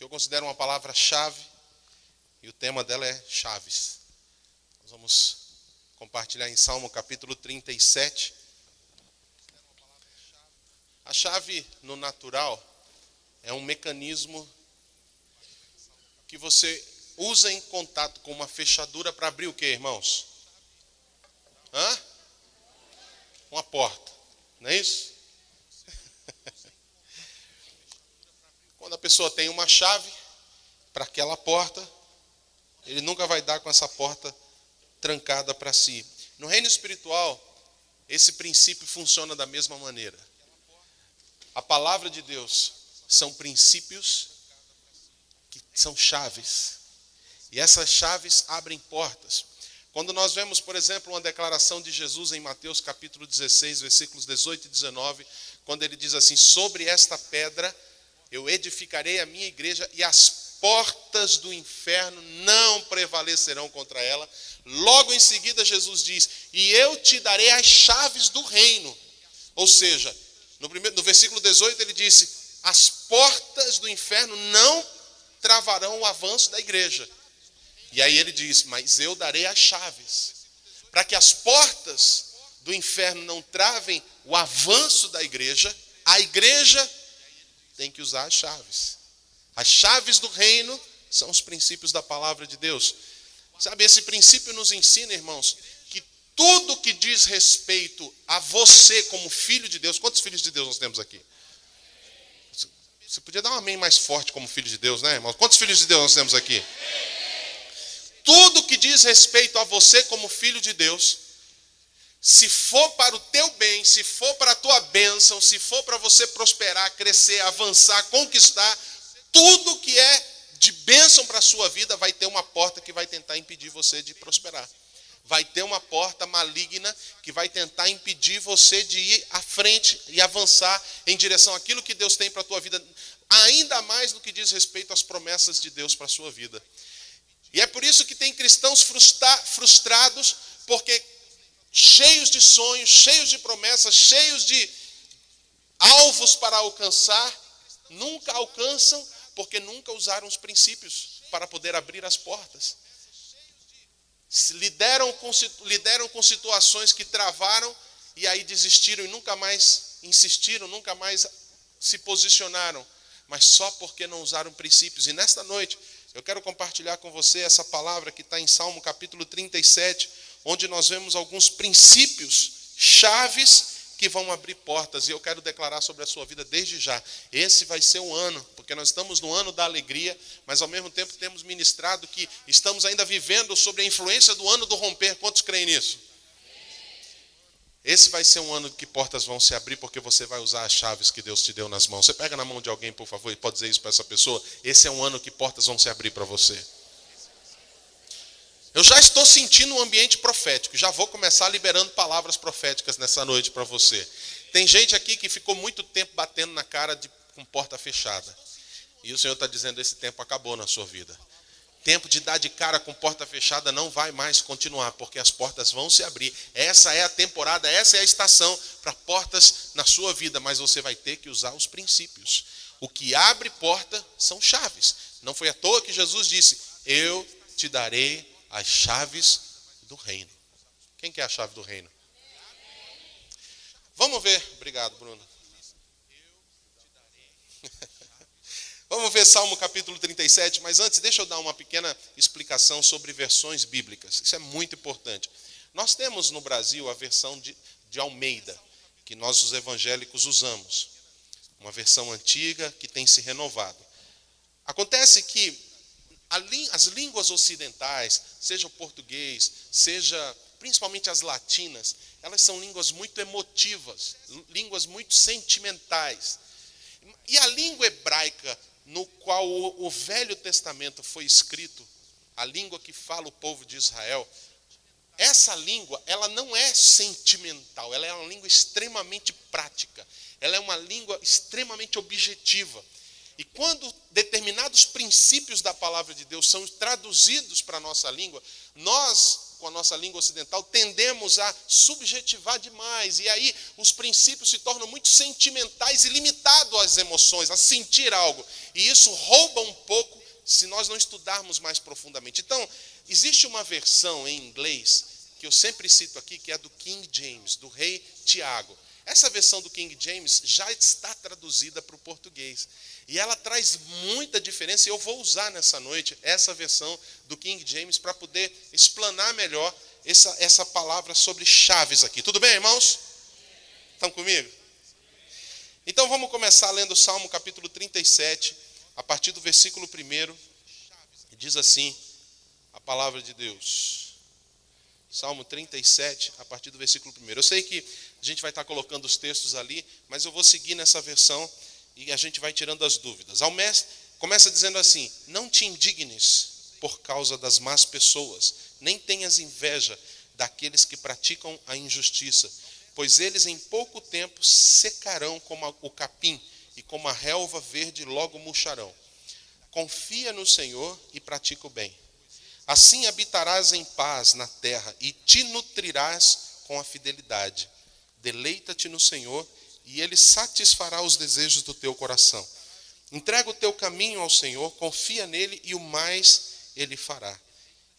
que eu considero uma palavra-chave, e o tema dela é chaves. Nós vamos compartilhar em Salmo capítulo 37. A chave no natural é um mecanismo que você usa em contato com uma fechadura para abrir o quê, irmãos? Uma porta, não é isso? Quando a pessoa tem uma chave para aquela porta, ele nunca vai dar com essa porta trancada para si. No reino espiritual, esse princípio funciona da mesma maneira. A palavra de Deus são princípios que são chaves. E essas chaves abrem portas. Quando nós vemos, por exemplo, uma declaração de Jesus em Mateus capítulo 16, versículos 18 e 19, quando ele diz assim: sobre esta pedra eu edificarei a minha igreja e as portas do inferno não prevalecerão contra ela. Logo em seguida Jesus diz: e eu te darei as chaves do reino. Ou seja, no versículo 18 ele disse: as portas do inferno não travarão o avanço da igreja. E aí ele diz: mas eu darei as chaves. Para que as portas do inferno não travem o avanço da igreja, a igreja tem que usar as chaves. As chaves do reino são os princípios da palavra de Deus. Sabe, esse princípio nos ensina, irmãos, que tudo que diz respeito a você como filho de Deus... Quantos filhos de Deus nós temos aqui? Você podia dar um amém mais forte como filho de Deus, né, irmãos? Quantos filhos de Deus nós temos aqui? Tudo que diz respeito a você como filho de Deus, se for para o teu bem, se for para a tua bênção, se for para você prosperar, crescer, avançar, conquistar, tudo que é de bênção para a sua vida vai ter uma porta que vai tentar impedir você de prosperar. Vai ter uma porta maligna que vai tentar impedir você de ir à frente e avançar em direção àquilo que Deus tem para a tua vida, ainda mais no que diz respeito às promessas de Deus para a sua vida. E é por isso que tem cristãos frustrados, porque cheios de sonhos, cheios de promessas, cheios de alvos para alcançar, nunca alcançam, porque nunca usaram os princípios para poder abrir as portas. Lideram com situações que travaram e aí desistiram e nunca mais insistiram, nunca mais se posicionaram, mas só porque não usaram princípios. E nesta noite eu quero compartilhar com você essa palavra que está em Salmo capítulo 37, onde nós vemos alguns princípios, chaves que vão abrir portas. E eu quero declarar sobre a sua vida desde já. Esse vai ser um ano, porque nós estamos no ano da alegria, mas ao mesmo tempo temos ministrado que estamos ainda vivendo sobre a influência do ano do romper. Quantos creem nisso? Esse vai ser um ano que portas vão se abrir, porque você vai usar as chaves que Deus te deu nas mãos. Você pega na mão de alguém, por favor, e pode dizer isso para essa pessoa. Esse é um ano que portas vão se abrir para você. Eu já estou sentindo um ambiente profético. Já vou começar liberando palavras proféticas nessa noite para você. Tem gente aqui que ficou muito tempo batendo na cara com porta fechada. E o Senhor está dizendo: esse tempo acabou na sua vida. Tempo de dar de cara com porta fechada não vai mais continuar, porque as portas vão se abrir. Essa é a temporada, essa é a estação para portas na sua vida, mas você vai ter que usar os princípios. O que abre porta são chaves. Não foi à toa que Jesus disse: eu te darei as chaves do reino. Quem quer a chave do reino? Vamos ver. Obrigado, Bruno. Vamos ver Salmo capítulo 37, mas antes deixa eu dar uma pequena explicação sobre versões bíblicas. Isso é muito importante. Nós temos no Brasil a versão de Almeida, que nós os evangélicos usamos. Uma versão antiga que tem se renovado. Acontece que as línguas ocidentais, seja o português, seja principalmente as latinas, elas são línguas muito emotivas, línguas muito sentimentais. E a língua hebraica, no qual o Velho Testamento foi escrito, a língua que fala o povo de Israel, essa língua, ela não é sentimental, ela é uma língua extremamente prática, ela é uma língua extremamente objetiva. E quando determinados princípios da palavra de Deus são traduzidos para a nossa língua, nós com a nossa língua ocidental, tendemos a subjetivar demais. E aí os princípios se tornam muito sentimentais e limitados às emoções, a sentir algo. E isso rouba um pouco se nós não estudarmos mais profundamente. Então, existe uma versão em inglês, que eu sempre cito aqui, que é do King James, do rei Tiago. Essa versão do King James já está traduzida para o português. E ela traz muita diferença, e eu vou usar nessa noite essa versão do King James para poder explanar melhor essa palavra sobre chaves aqui. Tudo bem, irmãos? Estão comigo? Então vamos começar lendo o Salmo capítulo 37, a partir do versículo 1, e diz assim a palavra de Deus. Salmo 37, a partir do versículo 1. Eu sei que a gente vai estar colocando os textos ali, mas eu vou seguir nessa versão e a gente vai tirando as dúvidas. Começa dizendo assim: não te indignes por causa das más pessoas, nem tenhas inveja daqueles que praticam a injustiça, pois eles em pouco tempo secarão como o capim, e como a relva verde logo murcharão. Confia no Senhor e pratica o bem. Assim habitarás em paz na terra e te nutrirás com a fidelidade. Deleita-te no Senhor e Ele satisfará os desejos do teu coração. Entrega o teu caminho ao Senhor, confia nele e o mais Ele fará.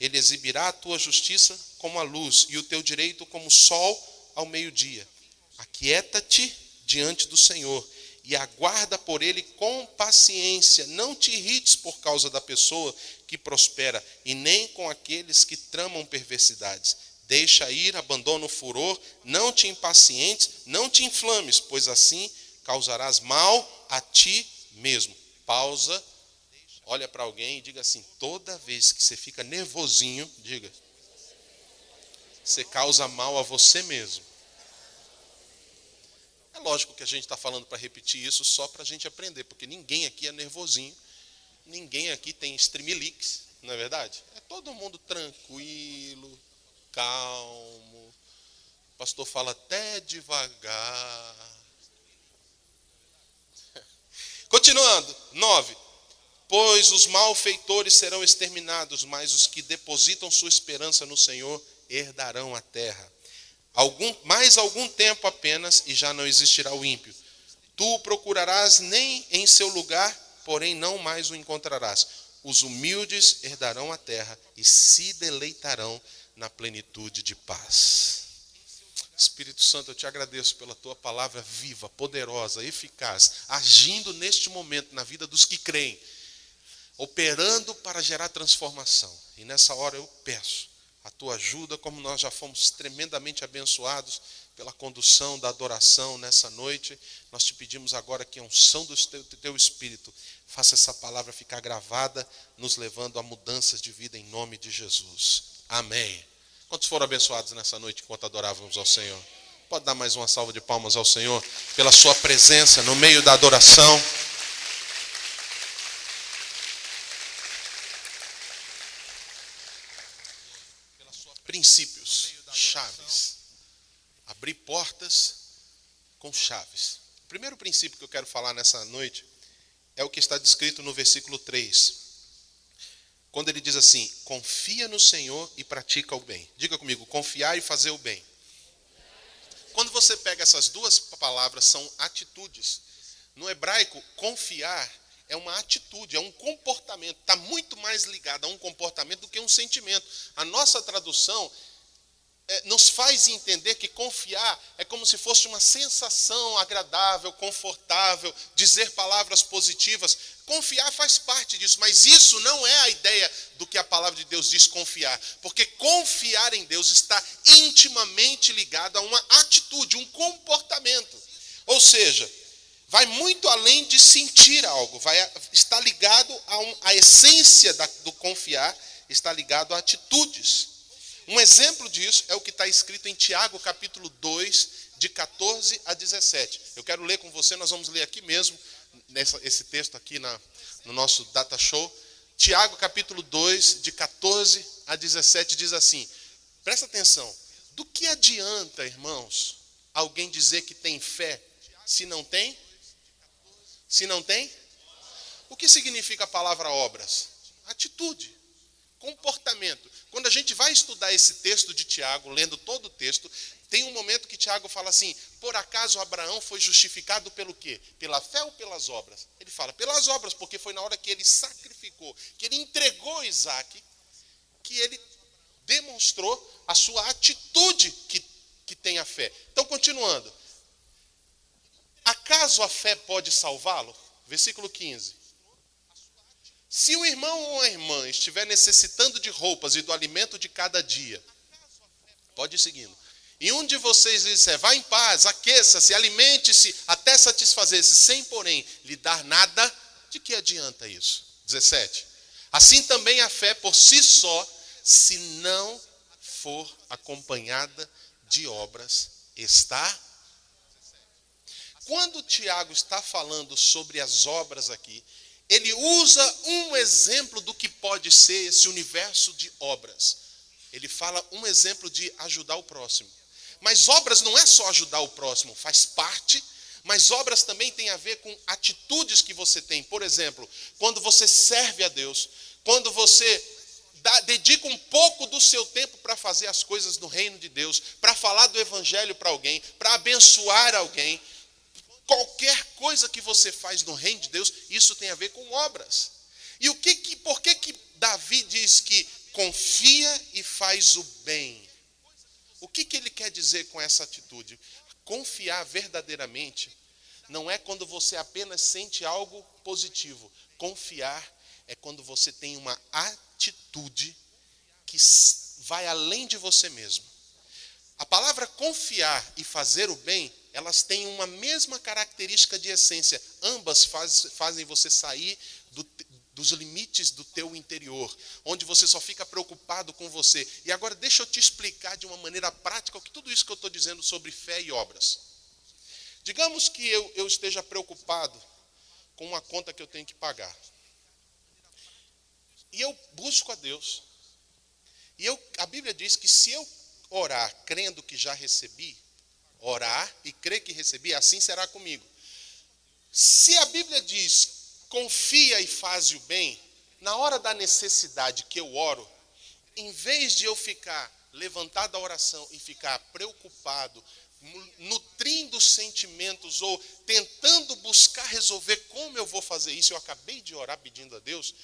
Ele exibirá a tua justiça como a luz e o teu direito como o sol ao meio-dia. Aquieta-te diante do Senhor e aguarda por Ele com paciência. Não te irrites por causa da pessoa que prospera, e nem com aqueles que tramam perversidades. Deixa ir, abandona o furor, não te impacientes, não te inflames, pois assim causarás mal a ti mesmo. Pausa, olha para alguém e diga assim: toda vez que você fica nervosinho, diga, você causa mal a você mesmo. É lógico que a gente está falando para repetir isso só para a gente aprender, porque ninguém aqui é nervosinho, ninguém aqui tem streamlix, não é verdade? É todo mundo tranquilo, calmo. O pastor fala até devagar. Continuando, 9. Pois os malfeitores serão exterminados, mas os que depositam sua esperança no Senhor herdarão a terra. Mais algum tempo apenas, e já não existirá o ímpio. Tu o procurarás nem em seu lugar, porém não mais o encontrarás. Os humildes herdarão a terra e se deleitarão na plenitude de paz. Espírito Santo, eu te agradeço pela tua palavra viva, poderosa, eficaz, agindo neste momento na vida dos que creem, operando para gerar transformação. E nessa hora eu peço a tua ajuda, como nós já fomos tremendamente abençoados pela condução da adoração nessa noite. Nós te pedimos agora que a unção do teu Espírito faça essa palavra ficar gravada, nos levando a mudanças de vida em nome de Jesus. Amém. Quantos foram abençoados nessa noite enquanto adorávamos ao Senhor? Pode dar mais uma salva de palmas ao Senhor pela sua presença no meio da adoração. Princípios, chaves. Abrir portas com chaves. O primeiro princípio que eu quero falar nessa noite é o que está descrito no versículo 3. Quando ele diz assim: confia no Senhor e pratica o bem. Diga comigo, confiar e fazer o bem. Quando você pega essas duas palavras, são atitudes. No hebraico, confiar é uma atitude, é um comportamento. Está muito mais ligado a um comportamento do que um sentimento. A nossa tradução nos faz entender que confiar é como se fosse uma sensação agradável, confortável, dizer palavras positivas. Confiar faz parte disso, mas isso não é a ideia do que a palavra de Deus diz confiar. Porque confiar em Deus está intimamente ligado a uma atitude, um comportamento. Ou seja, vai muito além de sentir algo, está ligado à essência do confiar, está ligado a atitudes. Um exemplo disso é o que está escrito em Tiago, capítulo 2, de 14 a 17. Eu quero ler com você, nós vamos ler aqui mesmo, esse texto aqui no nosso data show. Tiago, capítulo 2, de 14 a 17, diz assim, presta atenção, do que adianta, irmãos, alguém dizer que tem fé, se não tem? Se não tem? O que significa a palavra obras? Atitude. comportamento. Quando a gente vai estudar esse texto de Tiago, lendo todo o texto, tem um momento que Tiago fala assim, por acaso Abraão foi justificado pelo quê? Pela fé ou pelas obras? Ele fala, pelas obras, porque foi na hora que ele sacrificou, que ele entregou Isaac, que ele demonstrou a sua atitude que tem a fé. Então, continuando. Acaso a fé pode salvá-lo? Versículo 15. Se o irmão ou a irmã estiver necessitando de roupas e do alimento de cada dia, pode ir seguindo. E um de vocês lhe disser, vá em paz, aqueça-se, alimente-se, até satisfazer-se, sem, porém, lhe dar nada, de que adianta isso? 17. Assim também a fé por si só, se não for acompanhada de obras, está. Quando Tiago está falando sobre as obras aqui, ele usa um exemplo do que pode ser esse universo de obras. Ele fala um exemplo de ajudar o próximo. Mas obras não é só ajudar o próximo, faz parte, mas obras também tem a ver com atitudes que você tem. Por exemplo, quando você serve a Deus, quando você dedica um pouco do seu tempo para fazer as coisas no reino de Deus, para falar do evangelho para alguém, para abençoar alguém, qualquer coisa que você faz no reino de Deus, isso tem a ver com obras. E por que Davi diz que confia e faz o bem? O que ele quer dizer com essa atitude? Confiar verdadeiramente não é quando você apenas sente algo positivo. Confiar é quando você tem uma atitude que vai além de você mesmo. A palavra confiar e fazer o bem, elas têm uma mesma característica de essência. Ambas fazem você sair dos limites do teu interior, onde você só fica preocupado com você. E agora deixa eu te explicar de uma maneira prática tudo isso que eu estou dizendo sobre fé e obras. Digamos que eu esteja preocupado com uma conta que eu tenho que pagar. E eu busco a Deus. E a Bíblia diz que se eu orar crendo que já recebi, orar e crer que recebi, assim será comigo. Se a Bíblia diz, confia e faz o bem, na hora da necessidade que eu oro, em vez de eu ficar levantado da oração e ficar preocupado, nutrindo sentimentos ou tentando buscar resolver como eu vou fazer isso, eu acabei de orar pedindo a Deus,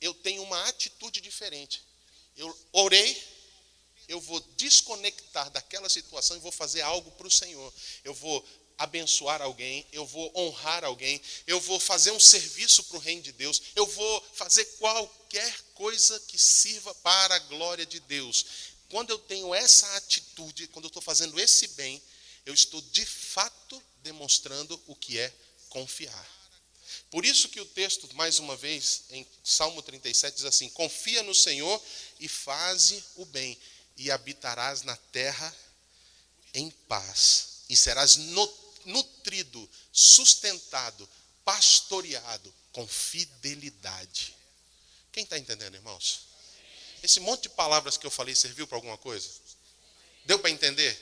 eu tenho uma atitude diferente. Eu orei, eu vou desconectar daquela situação e vou fazer algo para o Senhor. Eu vou abençoar alguém, eu vou honrar alguém, eu vou fazer um serviço para o reino de Deus, eu vou fazer qualquer coisa que sirva para a glória de Deus. Quando eu tenho essa atitude, quando eu estou fazendo esse bem, eu estou de fato demonstrando o que é confiar. Por isso que o texto, mais uma vez, em Salmo 37, diz assim, confia no Senhor e faze o bem, e habitarás na terra em paz, e serás nutrido, sustentado, pastoreado com fidelidade. Quem está entendendo, irmãos? Esse monte de palavras que eu falei serviu para alguma coisa? Deu para entender?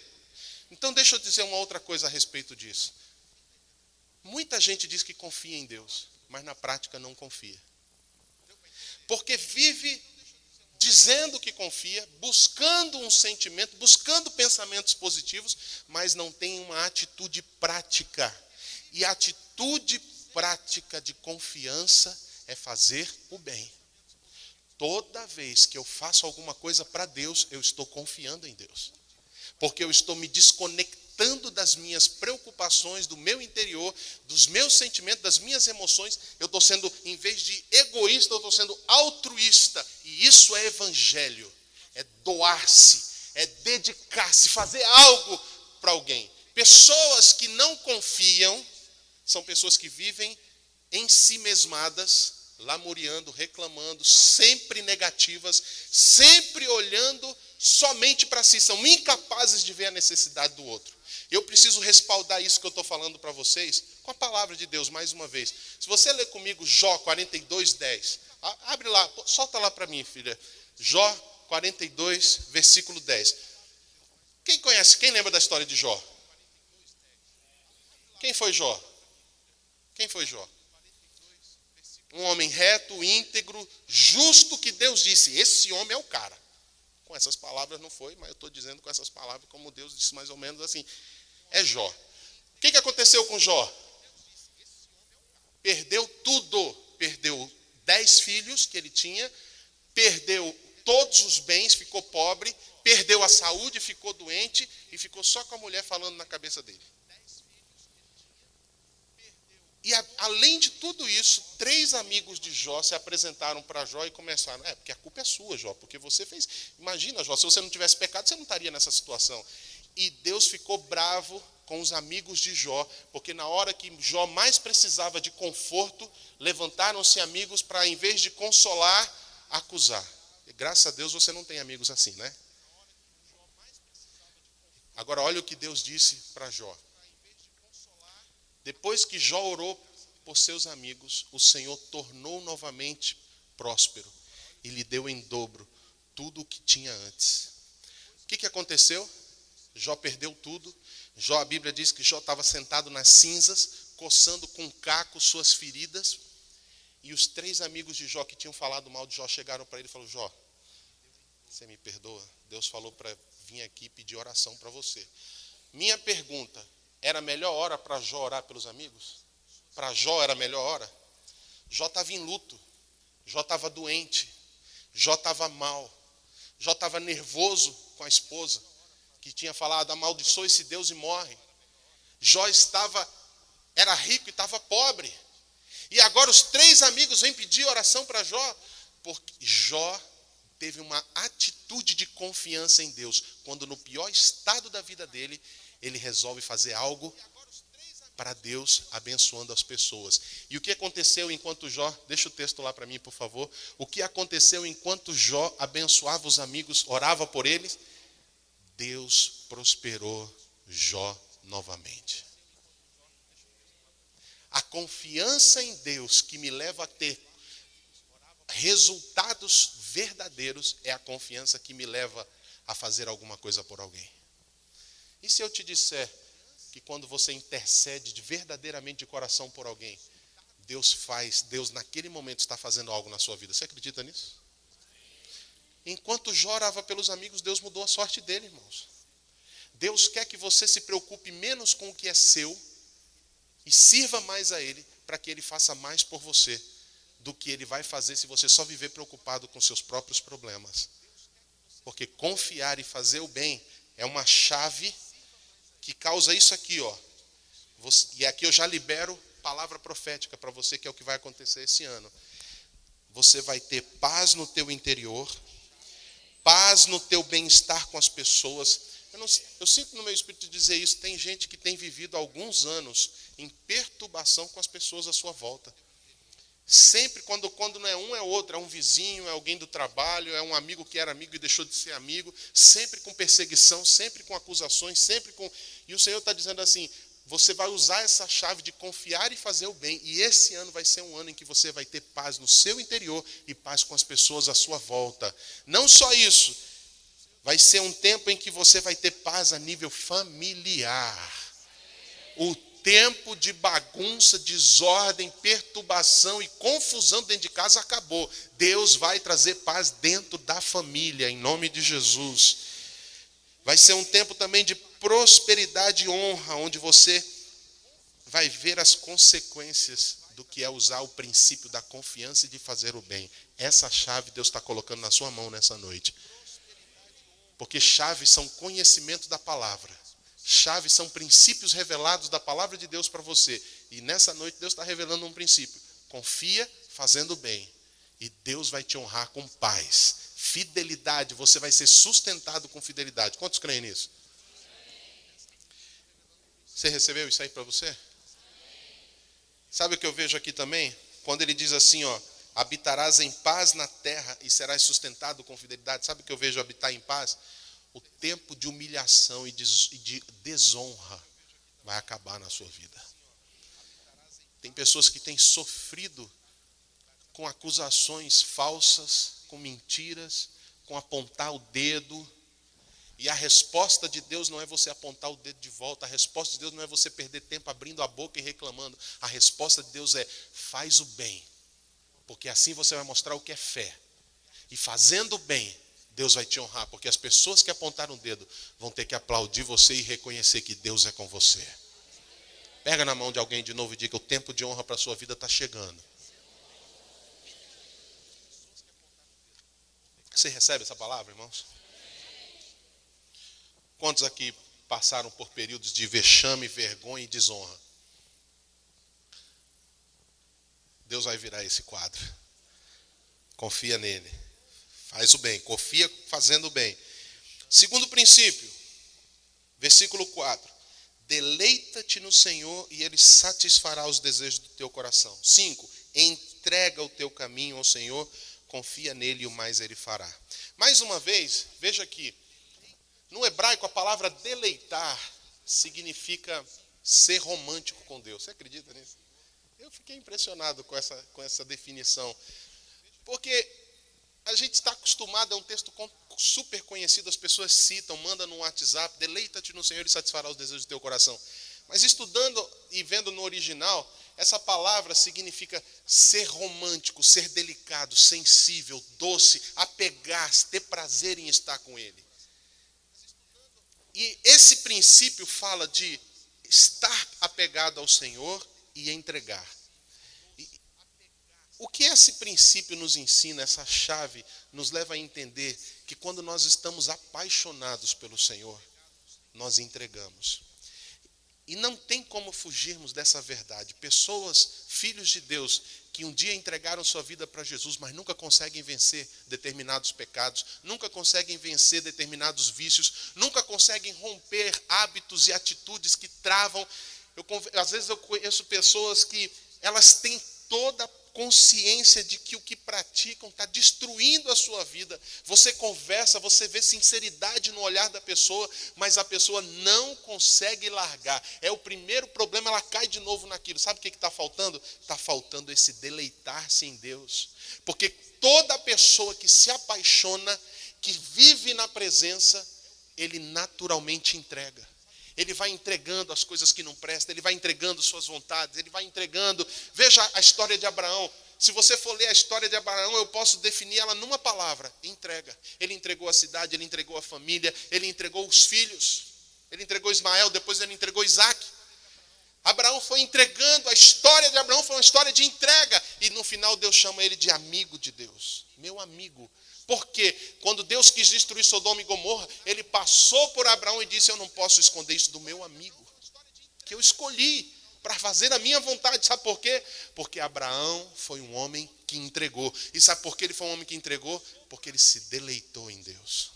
Então deixa eu dizer uma outra coisa a respeito disso. Muita gente diz que confia em Deus, mas na prática não confia. Porque vive dizendo que confia, buscando um sentimento, buscando pensamentos positivos, mas não tem uma atitude prática. E a atitude prática de confiança é fazer o bem. Toda vez que eu faço alguma coisa para Deus, eu estou confiando em Deus. Porque eu estou me desconectando das minhas preocupações, do meu interior, dos meus sentimentos, das minhas emoções. Eu estou sendo, em vez de egoísta, eu estou sendo altruísta. E isso é evangelho. É doar-se, é dedicar-se, fazer algo para alguém. Pessoas que não confiam são pessoas que vivem em si mesmadas, lamuriando, reclamando, sempre negativas, sempre olhando somente para si, são incapazes de ver a necessidade do outro. Eu preciso respaldar isso que eu estou falando para vocês com a palavra de Deus, mais uma vez. Se você ler comigo Jó 42, 10, abre lá, solta lá para mim, filha. Jó 42, versículo 10. Quem conhece, quem lembra da história de Jó? Quem foi Jó? Quem foi Jó? Um homem reto, íntegro, justo, que Deus disse, esse homem é o cara. Com essas palavras não foi, mas eu estou dizendo com essas palavras, como Deus disse mais ou menos assim, é Jó. O que aconteceu com Jó? Perdeu tudo. Perdeu 10 filhos que ele tinha, perdeu todos os bens, ficou pobre, perdeu a saúde, ficou doente e ficou só com a mulher falando na cabeça dele. E além de tudo isso, 3 amigos de Jó se apresentaram para Jó e começaram, porque a culpa é sua, Jó, porque você fez. Imagina, Jó, se você não tivesse pecado, você não estaria nessa situação. E Deus ficou bravo com os amigos de Jó, porque na hora que Jó mais precisava de conforto, levantaram-se amigos para, em vez de consolar, acusar. E, graças a Deus você não tem amigos assim, né? Agora olha o que Deus disse para Jó. Depois que Jó orou por seus amigos, o Senhor tornou novamente próspero e lhe deu em dobro tudo o que tinha antes. O que aconteceu? Jó perdeu tudo. Jó, a Bíblia diz que Jó estava sentado nas cinzas, coçando com caco suas feridas. E os 3 amigos de Jó que tinham falado mal de Jó chegaram para ele e falaram, Jó, você me perdoa? Deus falou para vir aqui pedir oração para você. Minha pergunta, era a melhor hora para Jó orar pelos amigos? Para Jó era a melhor hora? Jó estava em luto, Jó estava doente, Jó estava mal, Jó estava nervoso com a esposa, que tinha falado, amaldiçoa esse Deus e morre. Jó era rico e estava pobre. E agora os 3 amigos vêm pedir oração para Jó, porque Jó teve uma atitude de confiança em Deus. Quando no pior estado da vida dele, ele resolve fazer algo para Deus, abençoando as pessoas. E o que aconteceu enquanto Jó, deixa o texto lá para mim, por favor. O que aconteceu enquanto Jó abençoava os amigos, orava por eles? Deus prosperou Jó novamente. A confiança em Deus que me leva a ter resultados verdadeiros é a confiança que me leva a fazer alguma coisa por alguém. E se eu te disser que quando você intercede verdadeiramente de coração por alguém, Deus naquele momento está fazendo algo na sua vida. Você acredita nisso? Enquanto Jó orava pelos amigos, Deus mudou a sorte dele, irmãos. Deus quer que você se preocupe menos com o que é seu e sirva mais a Ele, para que Ele faça mais por você do que Ele vai fazer se você só viver preocupado com seus próprios problemas. Porque confiar e fazer o bem é uma chave que causa isso aqui, ó. E aqui eu já libero palavra profética para você, que é o que vai acontecer esse ano. Você vai ter paz no teu interior, paz no teu bem-estar com as pessoas. Eu sinto no meu espírito dizer isso. Tem gente que tem vivido alguns anos em perturbação com as pessoas à sua volta. Sempre, quando não é um, é outro. É um vizinho, é alguém do trabalho, é um amigo que era amigo e deixou de ser amigo. Sempre com perseguição, sempre com acusações, sempre com... E o Senhor está dizendo assim, você vai usar essa chave de confiar e fazer o bem. E esse ano vai ser um ano em que você vai ter paz no seu interior e paz com as pessoas à sua volta. Não só isso, vai ser um tempo em que você vai ter paz a nível familiar. O tempo de bagunça, desordem, perturbação e confusão dentro de casa acabou. Deus vai trazer paz dentro da família, em nome de Jesus. Vai ser um tempo também de prosperidade e honra, onde você vai ver as consequências do que é usar o princípio da confiança e de fazer o bem. Essa chave Deus está colocando na sua mão nessa noite. Porque chaves são conhecimento da palavra. Chaves são princípios revelados da palavra de Deus para você. E nessa noite Deus está revelando um princípio. Confia fazendo bem. E Deus vai te honrar com paz. Fidelidade, você vai ser sustentado com fidelidade. Quantos creem nisso? Você recebeu isso aí para você? Sabe o que eu vejo aqui também? Quando ele diz assim, ó, habitarás em paz na terra e serás sustentado com fidelidade. Sabe o que eu vejo habitar em paz? O tempo de humilhação e de desonra vai acabar na sua vida. Tem pessoas que têm sofrido com acusações falsas, com mentiras, com apontar o dedo. E a resposta de Deus não é você apontar o dedo de volta. A resposta de Deus não é você perder tempo abrindo a boca e reclamando. A resposta de Deus é, faz o bem. Porque assim você vai mostrar o que é fé. E fazendo bem, Deus vai te honrar, porque as pessoas que apontaram o dedo vão ter que aplaudir você e reconhecer que Deus é com você. Pega na mão de alguém de novo e diga: o tempo de honra para a sua vida está chegando. Você recebe essa palavra, irmãos? Quantos aqui passaram por períodos de vexame, vergonha e desonra? Deus vai virar esse quadro. Confia nele. Faz o bem. Confia fazendo o bem. Segundo princípio, versículo 4. Deleita-te no Senhor e Ele satisfará os desejos do teu coração. 5. Entrega o teu caminho ao Senhor, confia nele e o mais Ele fará. Mais uma vez, veja aqui. No hebraico, a palavra deleitar significa ser romântico com Deus. Você acredita nisso? Eu fiquei impressionado com essa definição. Porque a gente está acostumado, é um texto super conhecido, as pessoas citam, mandam no WhatsApp: deleita-te no Senhor e satisfará os desejos do teu coração. Mas estudando e vendo no original, essa palavra significa ser romântico, ser delicado, sensível, doce, apegar-se, ter prazer em estar com Ele. E esse princípio fala de estar apegado ao Senhor e entregar. O que esse princípio nos ensina, essa chave, nos leva a entender que quando nós estamos apaixonados pelo Senhor, nós entregamos. E não tem como fugirmos dessa verdade. Pessoas, filhos de Deus, que um dia entregaram sua vida para Jesus, mas nunca conseguem vencer determinados pecados, nunca conseguem vencer determinados vícios, nunca conseguem romper hábitos e atitudes que travam. Às vezes eu conheço pessoas que elas têm toda a consciência de que o que praticam está destruindo a sua vida. Você conversa, você vê sinceridade no olhar da pessoa, mas a pessoa não consegue largar. É o primeiro problema, ela cai de novo naquilo. Sabe o que está faltando? Está faltando esse deleitar-se em Deus. Porque toda pessoa que se apaixona, que vive na presença, ele naturalmente entrega. Ele vai entregando as coisas que não prestam, ele vai entregando suas vontades, ele vai entregando. Veja a história de Abraão. Se você for ler a história de Abraão, eu posso definir ela numa palavra: entrega. Ele entregou a cidade, ele entregou a família, ele entregou os filhos. Ele entregou Ismael, depois ele entregou Isaac. Abraão foi entregando, a história de Abraão foi uma história de entrega. E no final Deus chama ele de amigo de Deus. Meu amigo. Porque quando Deus quis destruir Sodoma e Gomorra, ele passou por Abraão e disse: eu não posso esconder isso do meu amigo, que eu escolhi para fazer a minha vontade. Sabe por quê? Porque Abraão foi um homem que entregou. E sabe por que ele foi um homem que entregou? Porque ele se deleitou em Deus.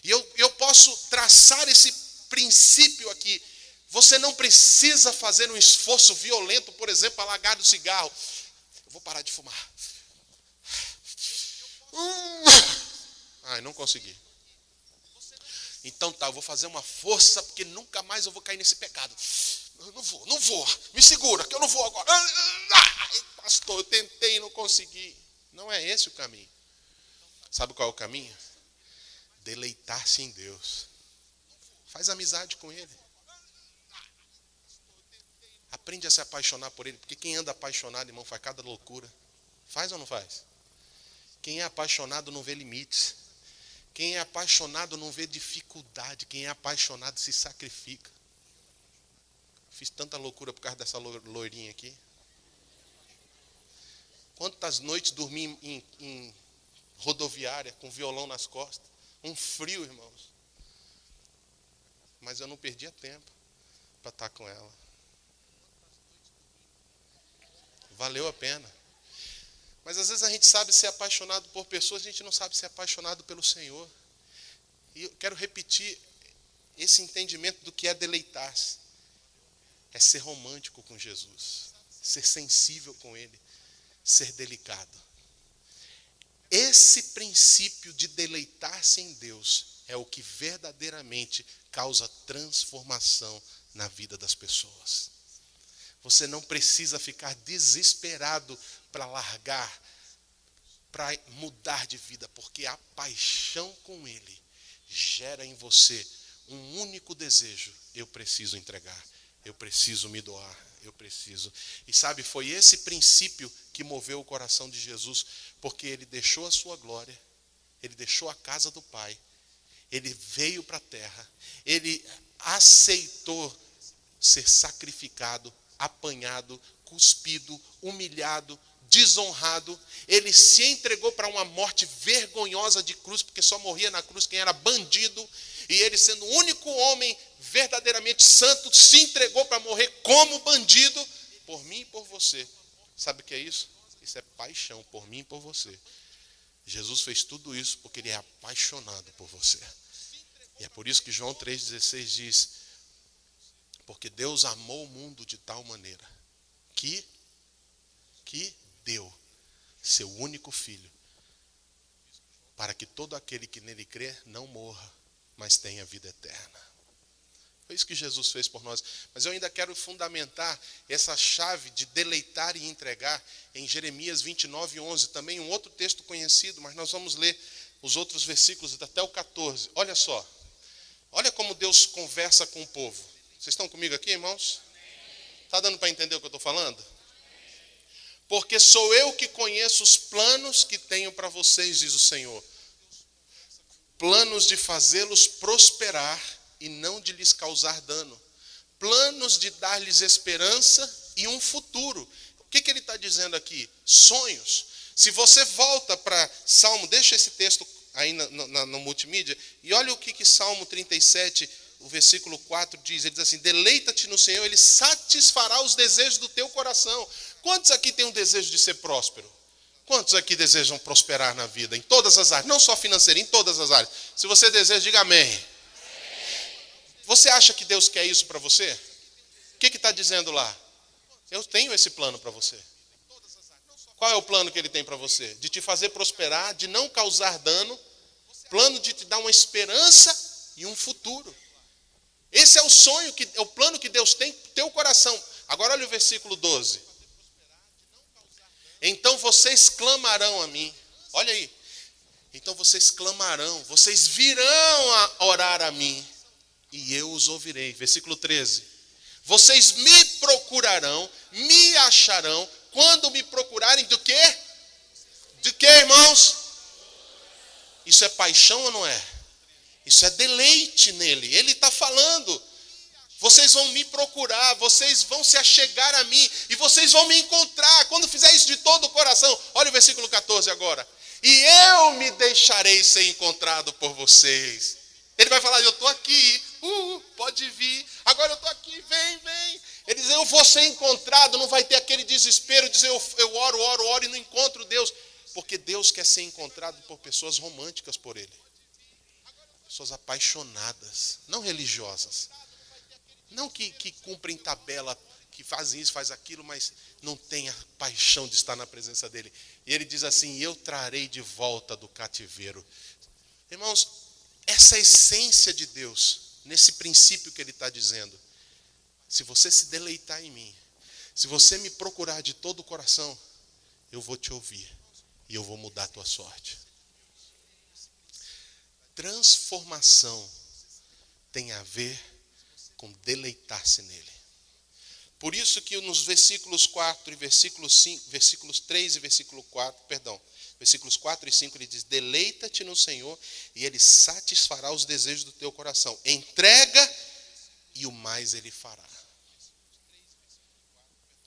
E eu posso traçar esse princípio aqui. Você não precisa fazer um esforço violento, por exemplo, para largar do cigarro. Eu vou parar de fumar. Ai, não consegui. Então tá, eu vou fazer uma força, porque nunca mais eu vou cair nesse pecado. Eu não vou. Me segura, que eu não vou agora. Ai, pastor, eu tentei e não consegui. Não é esse o caminho. Sabe qual é o caminho? Deleitar-se em Deus. Faz amizade com Ele. Aprende a se apaixonar por Ele, porque quem anda apaixonado, irmão, faz cada loucura. Faz ou não faz? Quem é apaixonado não vê limites. Quem é apaixonado não vê dificuldade. Quem é apaixonado se sacrifica. Fiz tanta loucura por causa dessa loirinha aqui. Quantas noites dormi em rodoviária com violão nas costas. Um frio, irmãos. Mas eu não perdia tempo para estar com ela. Valeu a pena. Mas às vezes a gente sabe ser apaixonado por pessoas, a gente não sabe ser apaixonado pelo Senhor. E eu quero repetir esse entendimento do que é deleitar-se. É ser romântico com Jesus, ser sensível com Ele, ser delicado. Esse princípio de deleitar-se em Deus é o que verdadeiramente causa transformação na vida das pessoas. Você não precisa ficar desesperado para largar, para mudar de vida, porque a paixão com Ele gera em você um único desejo: eu preciso entregar, eu preciso me doar, eu preciso. E sabe, foi esse princípio que moveu o coração de Jesus, porque ele deixou a sua glória, ele deixou a casa do Pai, ele veio para a terra, ele aceitou ser sacrificado, apanhado, cuspido, humilhado, desonrado. Ele se entregou para uma morte vergonhosa de cruz, porque só morria na cruz quem era bandido. E ele, sendo o único homem verdadeiramente santo, se entregou para morrer como bandido, por mim e por você. Sabe o que é isso? Isso é paixão, por mim e por você. Jesus fez tudo isso porque ele é apaixonado por você. E é por isso que João 3,16 diz: porque Deus amou o mundo de tal maneira que deu seu único filho, para que todo aquele que nele crê não morra, mas tenha vida eterna. Foi isso que Jesus fez por nós. Mas eu ainda quero fundamentar essa chave de deleitar e entregar em Jeremias 29:11, também um outro texto conhecido, mas nós vamos ler os outros versículos até o 14. Olha só, olha como Deus conversa com o povo. Vocês estão comigo aqui, irmãos? Está dando para entender o que eu estou falando? Porque sou eu que conheço os planos que tenho para vocês, diz o Senhor. Planos de fazê-los prosperar e não de lhes causar dano. Planos de dar-lhes esperança e um futuro. O que ele está dizendo aqui? Sonhos. Se você volta para Salmo, deixa esse texto aí no multimídia, e olha o que Salmo 37, o versículo 4 diz. Ele diz assim: deleita-te no Senhor, Ele satisfará os desejos do teu coração. Quantos aqui têm um desejo de ser próspero? Quantos aqui desejam prosperar na vida? Em todas as áreas, não só financeira, em todas as áreas. Se você deseja, diga amém. Você acha que Deus quer isso para você? O que está dizendo lá? Eu tenho esse plano para você. Qual é o plano que Ele tem para você? De te fazer prosperar, de não causar dano, plano de te dar uma esperança e um futuro. Esse é o sonho, é o plano que Deus tem para o teu coração. Agora olha o versículo 12. Então vocês clamarão a mim. Olha aí. Então vocês clamarão, vocês virão a orar a mim, e eu os ouvirei. Versículo 13. Vocês me procurarão, me acharão, quando me procurarem do quê? De quê, irmãos? Isso é paixão ou não é? Isso é deleite nele. Ele está falando. Vocês vão me procurar, vocês vão se achegar a mim, e vocês vão me encontrar, quando fizer isso de todo o coração. Olha o versículo 14 agora. E eu me deixarei ser encontrado por vocês. Ele vai falar: eu estou aqui, pode vir, agora eu estou aqui, vem. Ele diz: eu vou ser encontrado, não vai ter aquele desespero, dizer eu oro e não encontro Deus. Porque Deus quer ser encontrado por pessoas românticas por Ele. Pessoas apaixonadas, não religiosas. Não que cumprem tabela, que fazem isso, faz aquilo, mas não têm a paixão de estar na presença dEle. E Ele diz assim: eu trarei de volta do cativeiro. Irmãos, essa essência de Deus, nesse princípio que Ele está dizendo. Se você se deleitar em mim, se você me procurar de todo o coração, eu vou te ouvir e eu vou mudar a tua sorte. Transformação tem a ver com deleitar-se nele. Por isso que nos versículos 4 e versículos 5, versículos 3 e versículo 4, versículos 4 e 5, ele diz: deleita-te no Senhor e Ele satisfará os desejos do teu coração. Entrega e o mais Ele fará.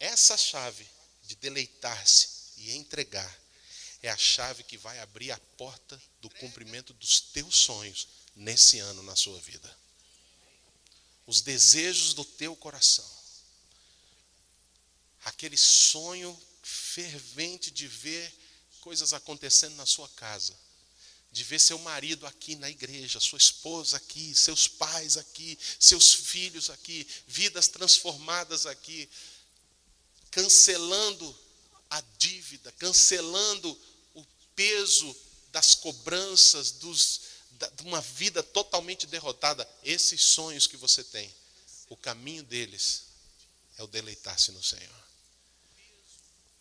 Essa chave de deleitar-se e entregar é a chave que vai abrir a porta do cumprimento dos teus sonhos nesse ano na sua vida. Os desejos do teu coração. Aquele sonho fervente de ver coisas acontecendo na sua casa. De ver seu marido aqui na igreja, sua esposa aqui, seus pais aqui, seus filhos aqui, vidas transformadas aqui. Cancelando a dívida, cancelando o peso das cobranças, de uma vida totalmente derrotada. Esses sonhos que você tem, o caminho deles é o deleitar-se no Senhor.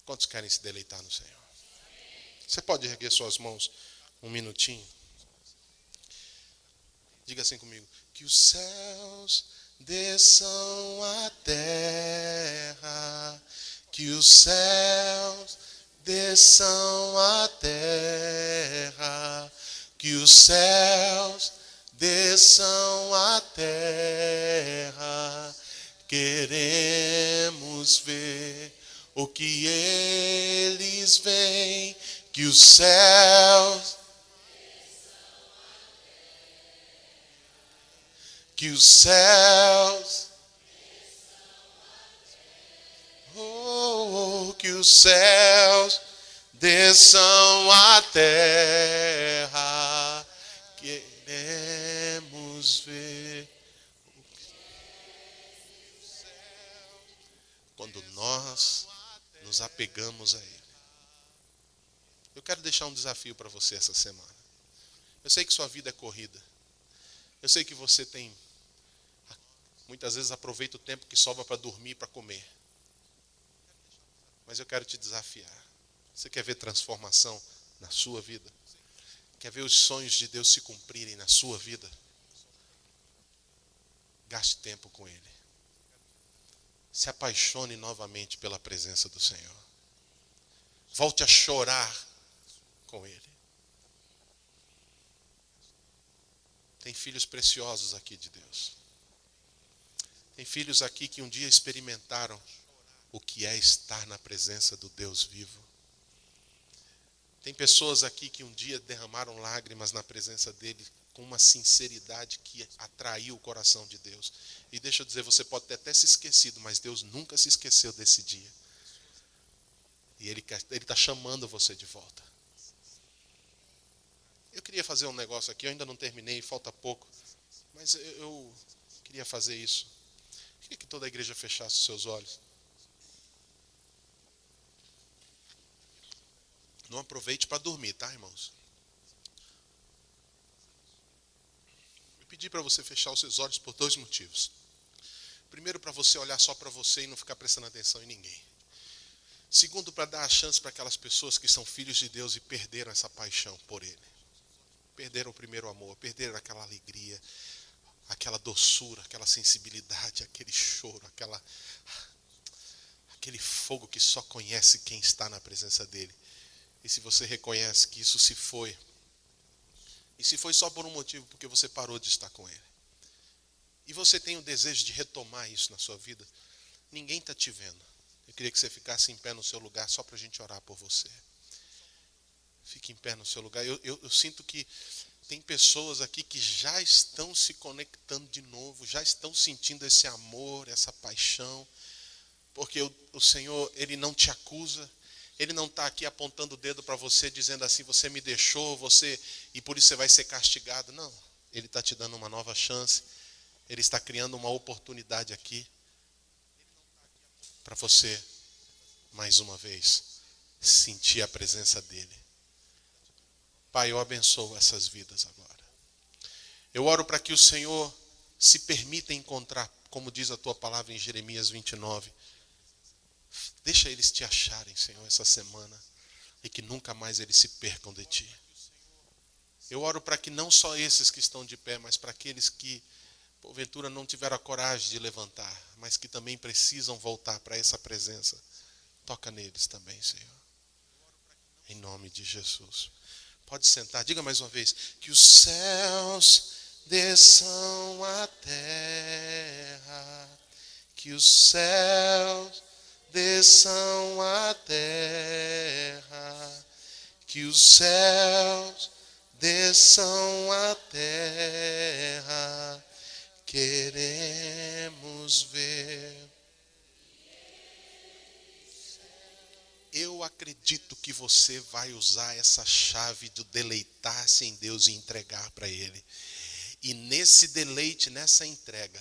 Quantos querem se deleitar no Senhor? Você pode erguer suas mãos um minutinho? Diga assim comigo: que os céus desçam à terra, que os céus desçam à terra, que os céus desçam à terra. Queremos ver o que eles veem, que os céus, que os céus, que os céus desçam à terra. Queremos ver quando nós nos apegamos a Ele. Eu quero deixar um desafio para você essa semana. Eu sei que sua vida é corrida. Eu sei que você tem, muitas vezes aproveita o tempo que sobra para dormir, para comer. Mas eu quero te desafiar. Você quer ver transformação na sua vida? Quer ver os sonhos de Deus se cumprirem na sua vida? Gaste tempo com Ele. Se apaixone novamente pela presença do Senhor. Volte a chorar com Ele. Tem filhos preciosos aqui de Deus. Tem filhos aqui que um dia experimentaram o que é estar na presença do Deus vivo. Tem pessoas aqui que um dia derramaram lágrimas na presença dele com uma sinceridade que atraiu o coração de Deus. E deixa eu dizer, você pode ter até se esquecido, mas Deus nunca se esqueceu desse dia. E Ele está chamando você de volta. Eu queria fazer um negócio aqui, eu ainda não terminei, falta pouco. Mas eu queria fazer isso. Queria que toda a igreja fechasse os seus olhos. Não aproveite para dormir, tá, irmãos? Eu pedi para você fechar os seus olhos por 2 motivos. Primeiro, para você olhar só para você e não ficar prestando atenção em ninguém. Segundo, para dar a chance para aquelas pessoas que são filhos de Deus e perderam essa paixão por Ele. Perderam o primeiro amor, perderam aquela alegria, aquela doçura, aquela sensibilidade, aquele choro, aquele fogo que só conhece quem está na presença dEle. E se você reconhece que isso se foi, e se foi só por um motivo, porque você parou de estar com Ele, e você tem o desejo de retomar isso na sua vida, ninguém está te vendo. Eu queria que você ficasse em pé no seu lugar só para a gente orar por você. Fique em pé no seu lugar. Eu sinto que tem pessoas aqui que já estão se conectando de novo, já estão sentindo esse amor, essa paixão, porque o Senhor, Ele não te acusa. Ele não está aqui apontando o dedo para você, dizendo assim, você me deixou, e por isso você vai ser castigado. Não, Ele está te dando uma nova chance. Ele está criando uma oportunidade aqui para você, mais uma vez, sentir a presença dEle. Pai, eu abençoo essas vidas agora. Eu oro para que o Senhor se permita encontrar, como diz a Tua palavra em Jeremias 29, deixa eles te acharem, Senhor, essa semana, e que nunca mais eles se percam de Ti. Eu oro para que não só esses que estão de pé, mas para aqueles que, porventura, não tiveram a coragem de levantar, mas que também precisam voltar para essa presença. Toca neles também, Senhor. Em nome de Jesus. Pode sentar, diga mais uma vez, que os céus desçam à terra, que os céus desçam à terra, que os céus desçam à terra, queremos ver. Eu acredito que você vai usar essa chave de deleitar-se em Deus e entregar para Ele. E nesse deleite, nessa entrega,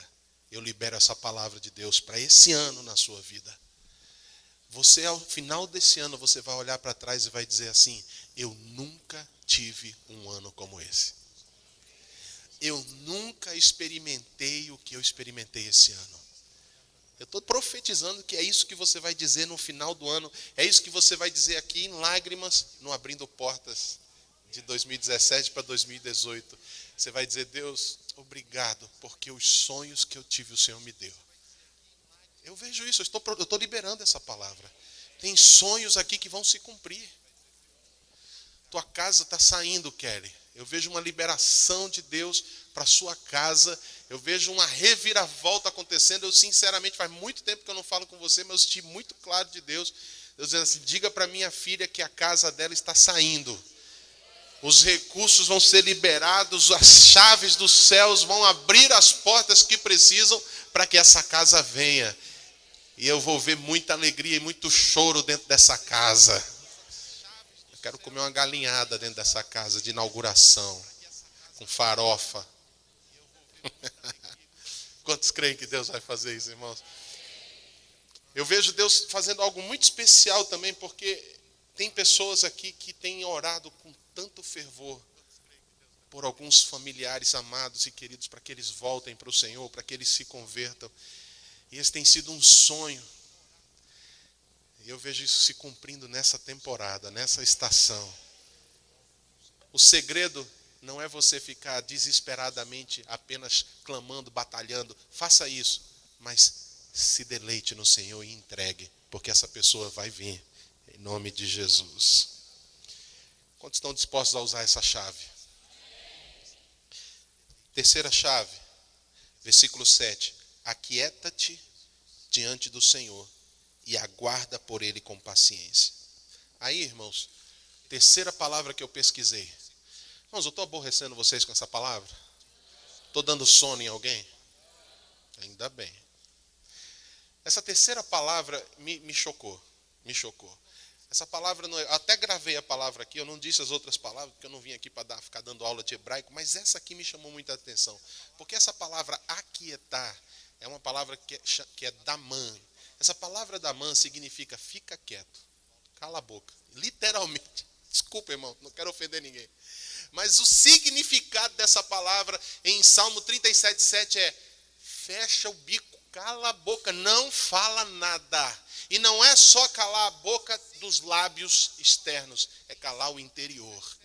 eu libero essa palavra de Deus para esse ano na sua vida. Você, ao final desse ano, você vai olhar para trás e vai dizer assim, eu nunca tive um ano como esse. Eu nunca experimentei o que eu experimentei esse ano. Eu estou profetizando que é isso que você vai dizer no final do ano. É isso que você vai dizer aqui em lágrimas, no Abrindo Portas de 2017 para 2018. Você vai dizer, Deus, obrigado, porque os sonhos que eu tive o Senhor me deu. Eu vejo isso, eu estou liberando essa palavra. Tem sonhos aqui que vão se cumprir. Tua casa está saindo, Kelly. Eu vejo uma liberação de Deus para a sua casa. Eu vejo uma reviravolta acontecendo. Eu, sinceramente, faz muito tempo que eu não falo com você, mas eu senti muito claro de Deus. Deus dizendo assim, diga para minha filha que a casa dela está saindo. Os recursos vão ser liberados, as chaves dos céus vão abrir as portas que precisam para que essa casa venha. E eu vou ver muita alegria e muito choro dentro dessa casa. Eu quero comer uma galinhada dentro dessa casa de inauguração, com farofa. Quantos creem que Deus vai fazer isso, irmãos? Eu vejo Deus fazendo algo muito especial também, porque tem pessoas aqui que têm orado com tanto fervor por alguns familiares amados e queridos, para que eles voltem para o Senhor, para que eles se convertam. E esse tem sido um sonho. E eu vejo isso se cumprindo nessa temporada, nessa estação. O segredo não é você ficar desesperadamente apenas clamando, batalhando. Faça isso, mas se deleite no Senhor e entregue, porque essa pessoa vai vir, em nome de Jesus. Quantos estão dispostos a usar essa chave? Terceira chave, versículo 7. Aquieta-te diante do Senhor e aguarda por Ele com paciência. Aí, irmãos, terceira palavra que eu pesquisei. Irmãos, eu estou aborrecendo vocês com essa palavra? Estou dando sono em alguém? Ainda bem. Essa terceira palavra me chocou. Me chocou. Essa palavra, eu até gravei a palavra aqui, eu não disse as outras palavras, porque eu não vim aqui para ficar dando aula de hebraico, mas essa aqui me chamou muita atenção. Porque essa palavra aquietar é uma palavra que é damã. Essa palavra damã significa fica quieto, cala a boca. Literalmente. Desculpa, irmão, não quero ofender ninguém. Mas o significado dessa palavra em Salmo 37:7 é fecha o bico, cala a boca, não fala nada. E não é só calar a boca dos lábios externos, é calar o interior.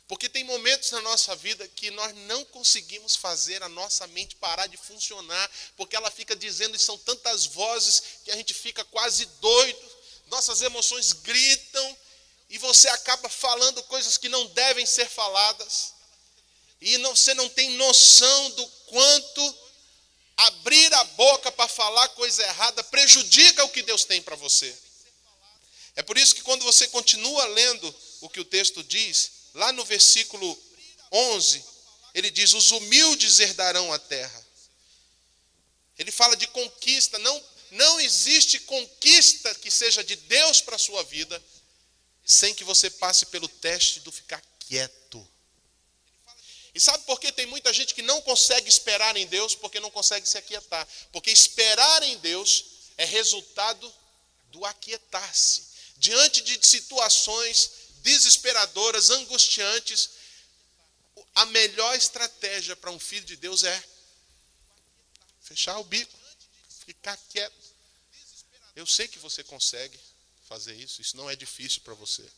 Porque tem momentos na nossa vida que nós não conseguimos fazer a nossa mente parar de funcionar, porque ela fica dizendo, e são tantas vozes que a gente fica quase doido, nossas emoções gritam, e você acaba falando coisas que não devem ser faladas, e você não tem noção do quanto abrir a boca para falar coisa errada prejudica o que Deus tem para você. É por isso que quando você continua lendo o que o texto diz, lá no versículo 11, ele diz, os humildes herdarão a terra. Ele fala de conquista, não existe conquista que seja de Deus para a sua vida, sem que você passe pelo teste do ficar quieto. E sabe por que tem muita gente que não consegue esperar em Deus? Porque não consegue se aquietar. Porque esperar em Deus é resultado do aquietar-se. Diante de situações desesperadoras, angustiantes, a melhor estratégia para um filho de Deus é fechar o bico, ficar quieto. Eu sei que você consegue fazer isso. Isso não é difícil para você.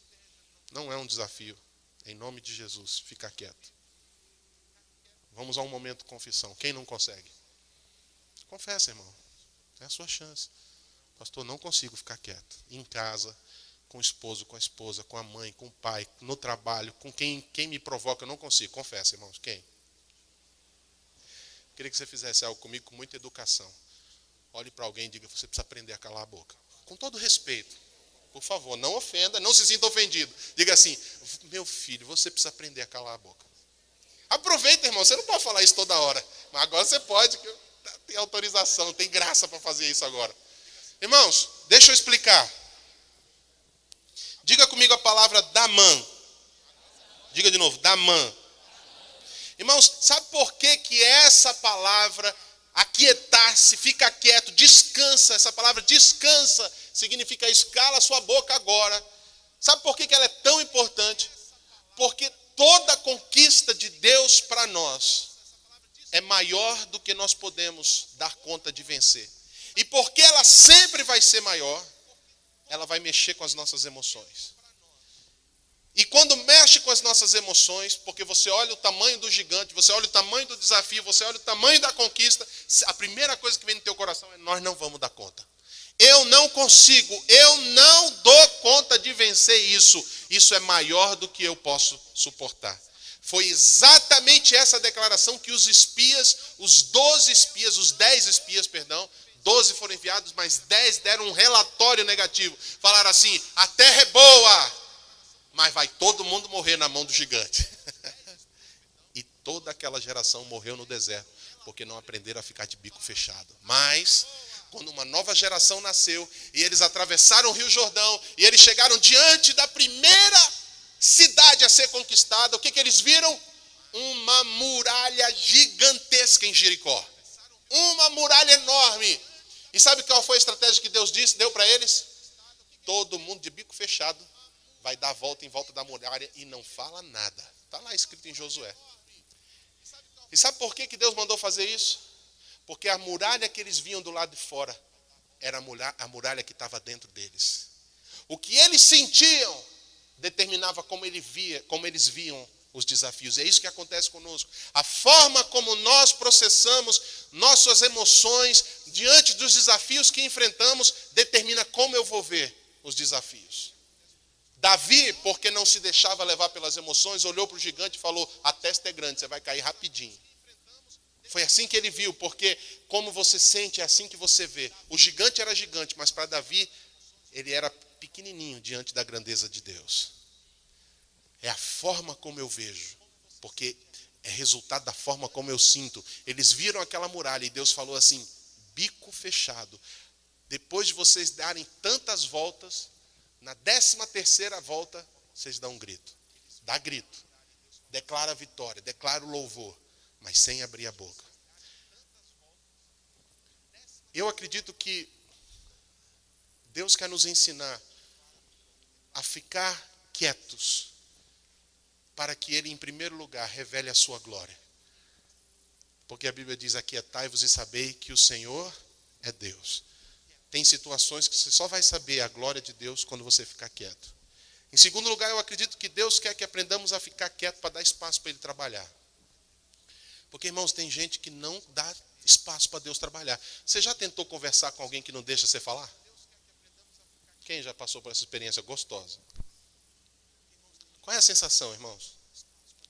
Não é um desafio. Em nome de Jesus, fica quieto. Vamos a um momento de confissão. Quem não consegue? Confessa, irmão. É a sua chance. Pastor, não consigo ficar quieto. Em casa, com o esposo, com a esposa, com a mãe, com o pai, no trabalho, com quem me provoca, eu não consigo. Confessa, irmãos. Quem? Queria que você fizesse algo comigo com muita educação. Olhe para alguém e diga, você precisa aprender a calar a boca. Com todo respeito. Por favor, não ofenda, não se sinta ofendido. Diga assim, meu filho, você precisa aprender a calar a boca. Aproveita, irmão, você não pode falar isso toda hora. Mas agora você pode, que tem autorização, tem graça para fazer isso agora. Irmãos, deixa eu explicar. Diga comigo a palavra damã. Diga de novo, damã. Irmãos, sabe por que essa palavra, aquietar-se, fica quieto, descansa, essa palavra descansa, significa escala a sua boca agora. Sabe por que ela é tão importante? Porque toda conquista de Deus para nós é maior do que nós podemos dar conta de vencer. E porque ela sempre vai ser maior, ela vai mexer com as nossas emoções. E quando mexe com com as nossas emoções, porque você olha o tamanho do gigante, você olha o tamanho do desafio, você olha o tamanho da conquista, a primeira coisa que vem no teu coração é: nós não vamos dar conta. Eu não consigo, eu não dou conta de vencer isso. Isso é maior do que eu posso suportar. Foi exatamente essa declaração que os espias, os 10 espias, 12 foram enviados, mas 10 deram um relatório negativo. Falaram assim: a terra é boa, mas vai todo mundo morrer na mão do gigante. E toda aquela geração morreu no deserto, porque não aprenderam a ficar de bico fechado. Mas quando uma nova geração nasceu, e eles atravessaram o Rio Jordão, e eles chegaram diante da primeira cidade a ser conquistada, o que eles viram? Uma muralha gigantesca em Jericó. Uma muralha enorme. E sabe qual foi a estratégia que Deus deu para eles? Todo mundo de bico fechado vai dar a volta em volta da muralha e não fala nada. Está lá escrito em Josué. E sabe por que Deus mandou fazer isso? Porque a muralha que eles viam do lado de fora era a muralha que estava dentro deles. O que eles sentiam determinava como eles viam os desafios. É isso que acontece conosco. A forma como nós processamos nossas emoções diante dos desafios que enfrentamos determina como eu vou ver os desafios. Davi, porque não se deixava levar pelas emoções, olhou para o gigante e falou: a testa é grande, você vai cair rapidinho. Foi assim que ele viu, porque como você sente, é assim que você vê. O gigante era gigante, mas para Davi, ele era pequenininho diante da grandeza de Deus. É a forma como eu vejo, porque é resultado da forma como eu sinto. Eles viram aquela muralha e Deus falou assim: bico fechado. Depois de vocês darem tantas voltas, na 13ª volta, vocês dão um grito. Dá grito. Declara a vitória, declara o louvor, mas sem abrir a boca. Eu acredito que Deus quer nos ensinar a ficar quietos, para que Ele, em primeiro lugar, revele a sua glória. Porque a Bíblia diz: aquietai-vos e sabei que o Senhor é Deus. Tem situações que você só vai saber a glória de Deus quando você ficar quieto. Em segundo lugar, eu acredito que Deus quer que aprendamos a ficar quieto para dar espaço para Ele trabalhar. Porque, irmãos, tem gente que não dá espaço para Deus trabalhar. Você já tentou conversar com alguém que não deixa você falar? Quem já passou por essa experiência gostosa? Qual é a sensação, irmãos?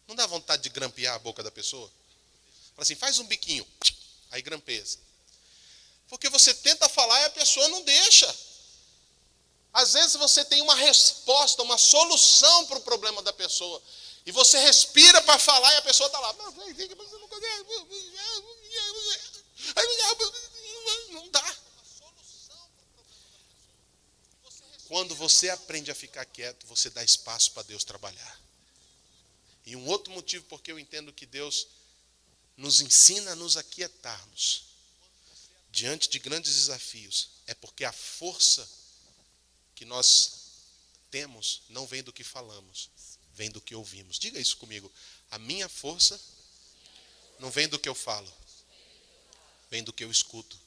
Não dá vontade de grampear a boca da pessoa? Fala assim: faz um biquinho. Aí grampeia. Porque você tenta falar e a pessoa não deixa. Às vezes você tem uma resposta, uma solução para o problema da pessoa. E você respira para falar e a pessoa está lá. Não dá. Quando você aprende a ficar quieto, você dá espaço para Deus trabalhar. E um outro motivo porque eu entendo que Deus nos ensina a nos aquietarmos diante de grandes desafios é porque a força que nós temos não vem do que falamos, vem do que ouvimos. Diga isso comigo: a minha força não vem do que eu falo, vem do que eu escuto.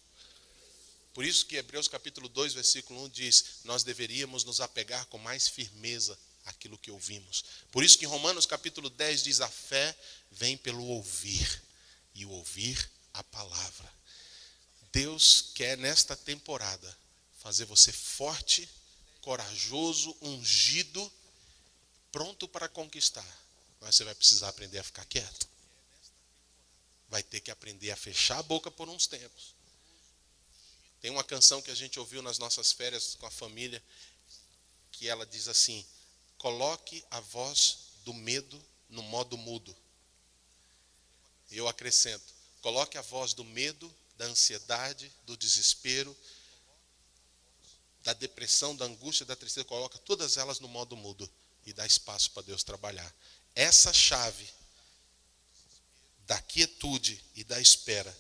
Por isso que Hebreus capítulo 2, versículo 1 diz: nós deveríamos nos apegar com mais firmeza àquilo que ouvimos. Por isso que em Romanos capítulo 10 diz: a fé vem pelo ouvir, e o ouvir a palavra. Deus quer nesta temporada fazer você forte, corajoso, ungido, pronto para conquistar. Mas você vai precisar aprender a ficar quieto. Vai ter que aprender a fechar a boca por uns tempos. Tem uma canção que a gente ouviu nas nossas férias com a família, que ela diz assim: coloque a voz do medo no modo mudo. E eu acrescento: coloque a voz do medo, da ansiedade, do desespero, da depressão, da angústia, da tristeza, coloca todas elas no modo mudo e dá espaço para Deus trabalhar. Essa chave da quietude e da espera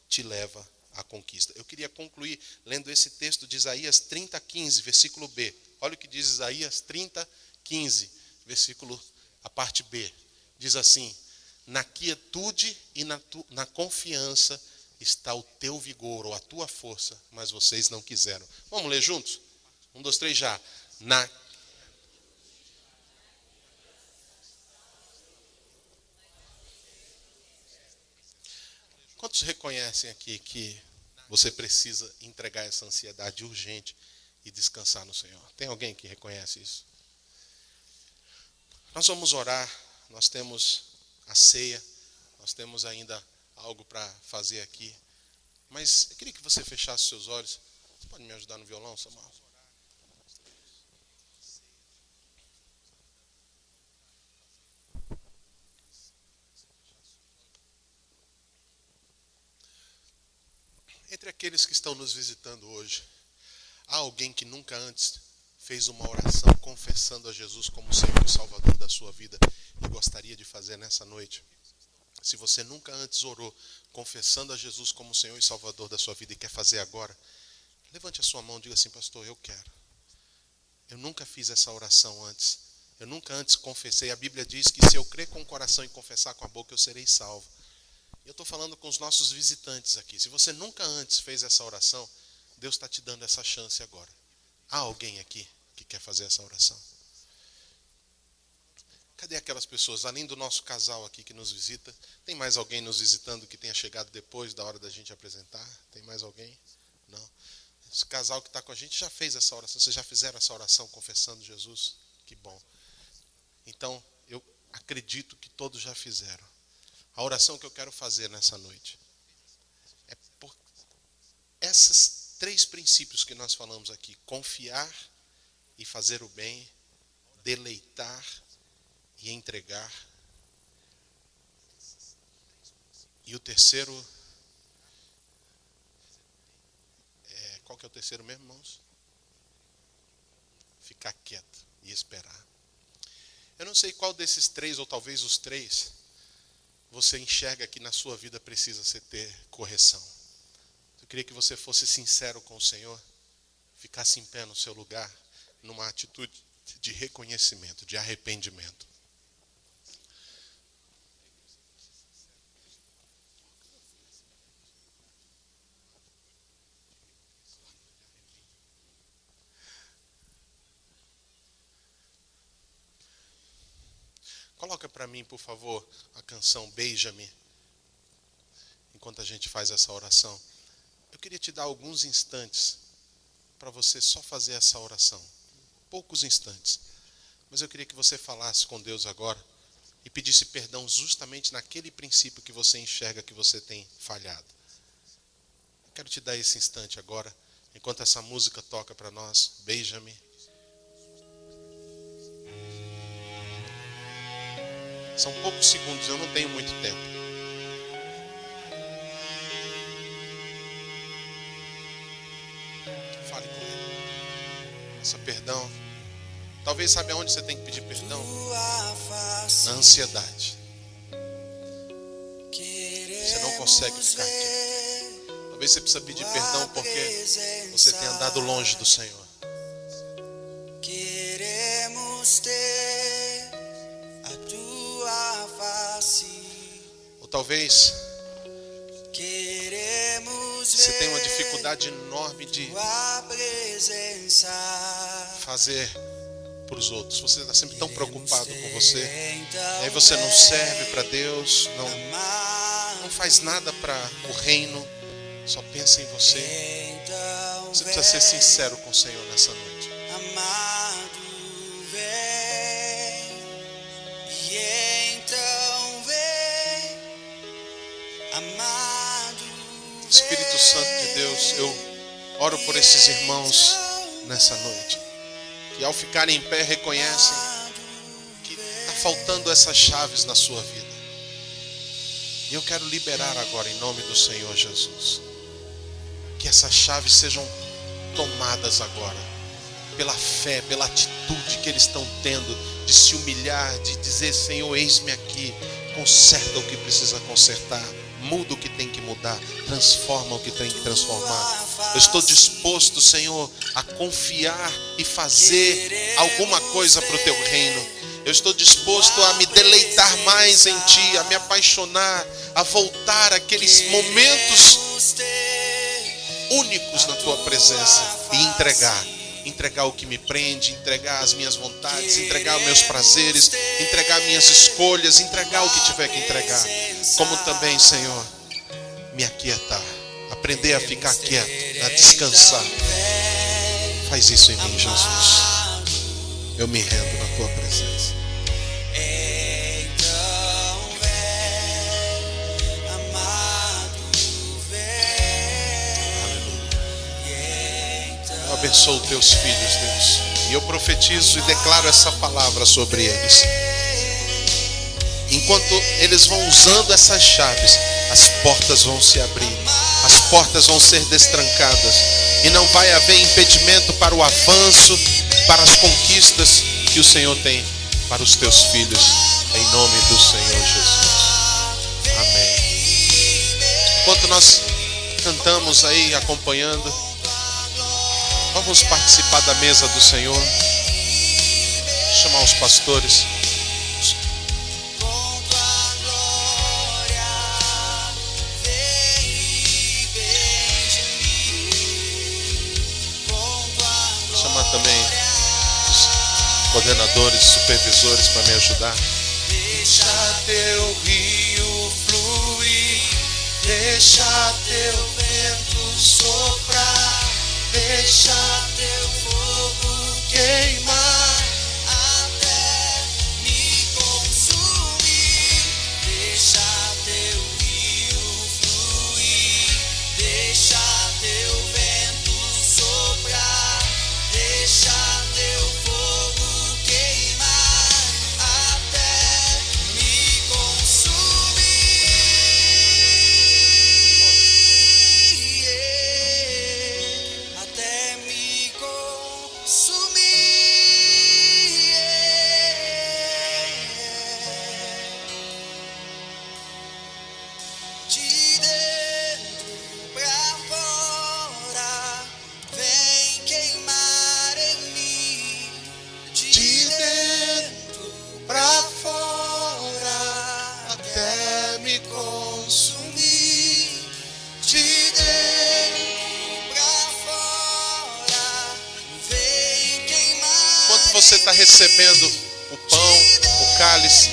te leva à conquista. Eu queria concluir lendo esse texto de Isaías 30:15, versículo B. Olha o que diz Isaías 30:15, versículo, a parte B. Diz assim: na quietude e na confiança está o teu vigor, ou a tua força, mas vocês não quiseram. Vamos ler juntos? 1, 2, 3, já. Quantos reconhecem aqui que você precisa entregar essa ansiedade urgente e descansar no Senhor? Tem alguém que reconhece isso? Nós vamos orar, nós temos a ceia, nós temos ainda algo para fazer aqui. Mas eu queria que você fechasse seus olhos. Você pode me ajudar no violão, Samuel? Entre aqueles que estão nos visitando hoje, há alguém que nunca antes fez uma oração confessando a Jesus como Senhor e Salvador da sua vida e gostaria de fazer nessa noite? Se você nunca antes orou confessando a Jesus como Senhor e Salvador da sua vida e quer fazer agora, levante a sua mão e diga assim: pastor, eu quero. Eu nunca fiz essa oração antes. Eu nunca antes confessei. A Bíblia diz que se eu crer com o coração e confessar com a boca, eu serei salvo. Eu estou falando com os nossos visitantes aqui. Se você nunca antes fez essa oração, Deus está te dando essa chance agora. Há alguém aqui que quer fazer essa oração? Cadê aquelas pessoas, além do nosso casal aqui que nos visita? Tem mais alguém nos visitando que tenha chegado depois da hora da gente apresentar? Tem mais alguém? Não. Esse casal que está com a gente já fez essa oração. Vocês já fizeram essa oração confessando Jesus? Que bom. Então, eu acredito que todos já fizeram. A oração que eu quero fazer nessa noite é por esses 3 princípios que nós falamos aqui: confiar e fazer o bem, deleitar e entregar. E o terceiro, qual que é o terceiro mesmo, irmãos? Ficar quieto e esperar. Eu não sei qual desses 3, ou talvez os 3, você enxerga que na sua vida precisa ter correção. Eu queria que você fosse sincero com o Senhor, ficasse em pé no seu lugar, numa atitude de reconhecimento, de arrependimento. Coloca para mim, por favor, a canção Beija-me, enquanto a gente faz essa oração. Eu queria te dar alguns instantes para você só fazer essa oração. Poucos instantes. Mas eu queria que você falasse com Deus agora e pedisse perdão justamente naquele princípio que você enxerga que você tem falhado. Eu quero te dar esse instante agora, enquanto essa música toca para nós. Beija-me. São poucos segundos, eu não tenho muito tempo. Fale com Ele. Peça perdão. Talvez sabe aonde você tem que pedir perdão? Na ansiedade. Você não consegue ficar quieto. Talvez você precisa pedir perdão porque você tem andado longe do Senhor. Queremos ter a tua face. Ou talvez Queremos você tem uma dificuldade enorme de tua presença. fazer para os outros. Você está sempre tão preocupado com você. E aí você não serve para Deus, não faz nada para o reino, só pensa em você. Você precisa ser sincero com o Senhor nessa noite. Amado, vem. E então vem. Amado, Espírito Santo de Deus, eu oro por esses irmãos nessa noite, que ao ficarem em pé reconhecem que está faltando essas chaves na sua vida. E eu quero liberar agora em nome do Senhor Jesus, que essas chaves sejam tomadas agora, pela fé, pela atitude que eles estão tendo, de se humilhar, de dizer: Senhor, eis-me aqui, conserta o que precisa consertar, muda o que tem que mudar, transforma o que tem que transformar. Eu estou disposto, Senhor, a confiar e fazer alguma coisa para o Teu reino. Eu estou disposto a me deleitar mais em Ti, a me apaixonar, a voltar àqueles momentos únicos na Tua presença e entregar o que me prende, entregar as minhas vontades, entregar os meus prazeres, entregar minhas escolhas, entregar o que tiver que entregar. Como também, Senhor, me aquietar, aprender a ficar quieto, a descansar. Faz isso em mim, Jesus. Eu me rendo na tua presença. Então vem, amado, vem. Eu abençoo teus filhos, Deus. E eu profetizo e declaro essa palavra sobre eles. Enquanto eles vão usando essas chaves, as portas vão se abrir, as portas vão ser destrancadas, e não vai haver impedimento para o avanço, para as conquistas que o Senhor tem para os teus filhos, em nome do Senhor Jesus. Amém. Enquanto nós cantamos aí, acompanhando, vamos participar da mesa do Senhor. Chamar os pastores. Chamar também os coordenadores, supervisores para me ajudar. Deixa teu rio fluir, deixa teu vento soprar, deixa teu fogo queimar até me consumir. Deixa teu rio fluir, deixa teu vento soprar, deixa teu fogo queimar até me consumir. Até me consumir. De dentro pra fora, vem queimar em mim. De dentro pra fora, até me consumir. De dentro pra fora, vem queimar. Enquanto você está recebendo o pão, o cálice,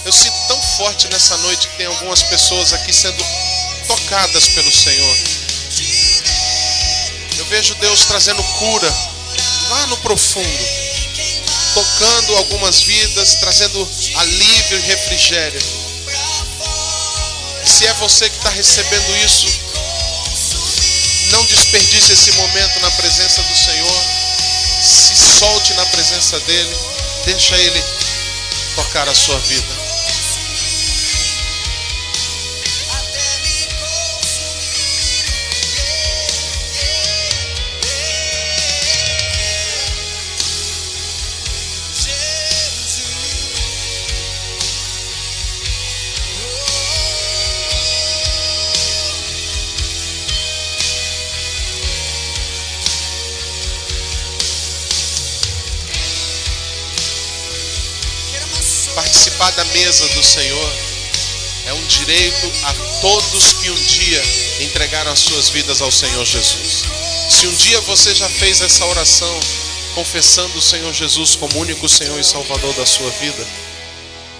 eu sinto tão forte nessa noite que tem algumas pessoas aqui sendo tocadas pelo Senhor. Eu vejo Deus trazendo cura lá no profundo, tocando algumas vidas, trazendo alívio e refrigério. E se é você que está recebendo isso, não desperdice esse momento na presença do Senhor. Se solte na presença dEle, deixa Ele tocar a sua vida. Até me Participar da mesa do Senhor é um direito a todos que um dia entregaram as suas vidas ao Senhor Jesus. Se um dia você já fez essa oração, confessando o Senhor Jesus como único Senhor e Salvador da sua vida,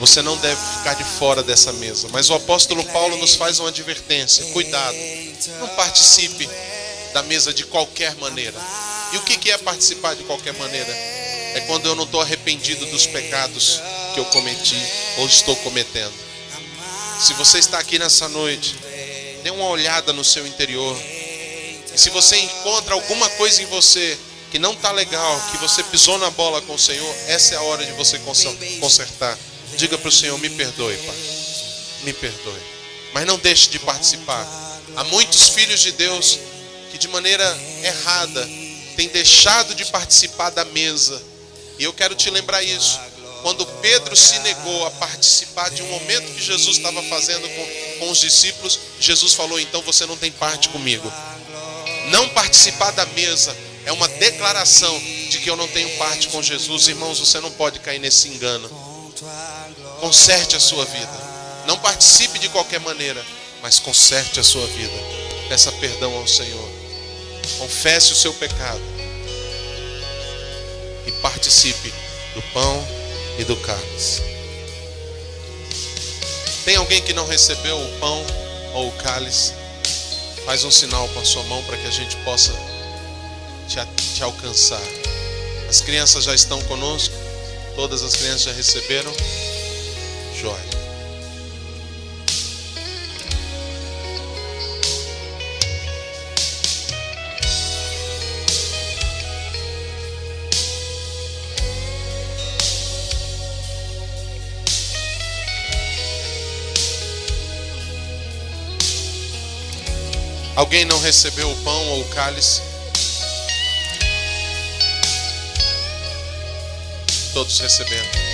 você não deve ficar de fora dessa mesa. Mas o apóstolo Paulo nos faz uma advertência: cuidado, não participe da mesa de qualquer maneira. E o que é participar de qualquer maneira? É quando eu não estou arrependido dos pecados que eu cometi ou estou cometendo. Se você está aqui nessa noite, dê uma olhada no seu interior. E se você encontra alguma coisa em você que não está legal, que você pisou na bola com o Senhor, essa é a hora de você consertar. Diga para o Senhor: me perdoe, Pai, me perdoe. Mas não deixe de participar. Há muitos filhos de Deus que de maneira errada têm deixado de participar da mesa. E eu quero te lembrar isso. Quando Pedro se negou a participar de um momento que Jesus estava fazendo com os discípulos, Jesus falou: então você não tem parte comigo. Não participar da mesa é uma declaração de que eu não tenho parte com Jesus. Irmãos, você não pode cair nesse engano. Conserte a sua vida. Não participe de qualquer maneira, mas conserte a sua vida. Peça perdão ao Senhor. Confesse o seu pecado e participe do pão e do cálice. Tem alguém que não recebeu o pão ou o cálice, faz um sinal com a sua mão para que a gente possa te alcançar. As crianças já estão conosco? Todas as crianças já receberam? Jóia. Alguém não recebeu o pão ou o cálice? Todos receberam.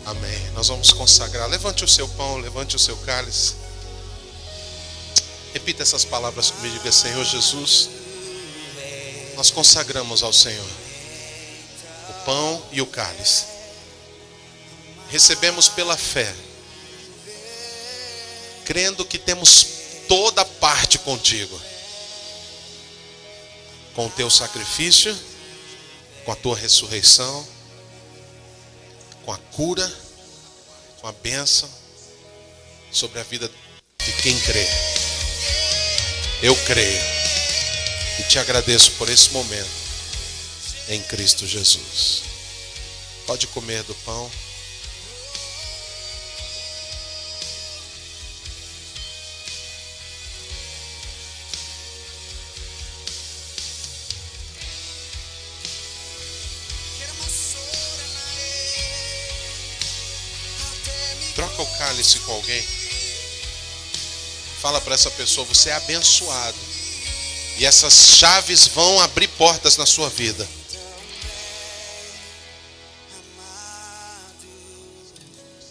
Amém. Nós vamos consagrar. Levante o seu pão, levante o seu cálice. Repita essas palavras comigo. Diga: Senhor Jesus, nós consagramos ao Senhor o pão e o cálice. Recebemos pela fé, crendo que temos toda parte contigo, com o teu sacrifício, com a tua ressurreição, com a cura, com a bênção sobre a vida de quem crê. Eu creio e te agradeço por esse momento em Cristo Jesus. Pode comer do pão. Troca o cálice com alguém. Fala para essa pessoa: você é abençoado. E essas chaves vão abrir portas na sua vida.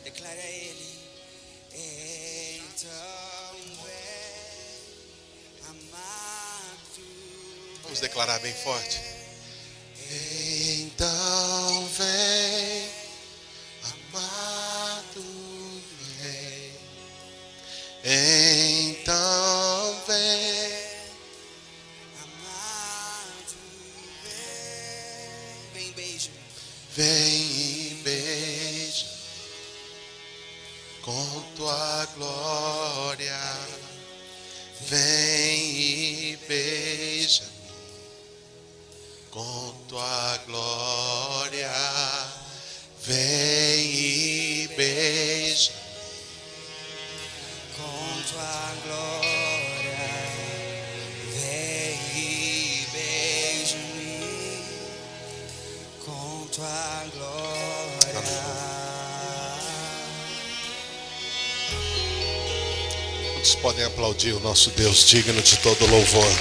Declara a Ele. Então vem, amado. Vamos declarar bem forte. Então vem, amado, vem. Então vem, Amado, vem, beija-me. vem e beija com tua glória. Vem e beija-me com tua glória. Vem e beija. Com tua glória, vem e beija-me. Com tua glória. Quantos podem aplaudir o nosso Deus digno de todo louvor?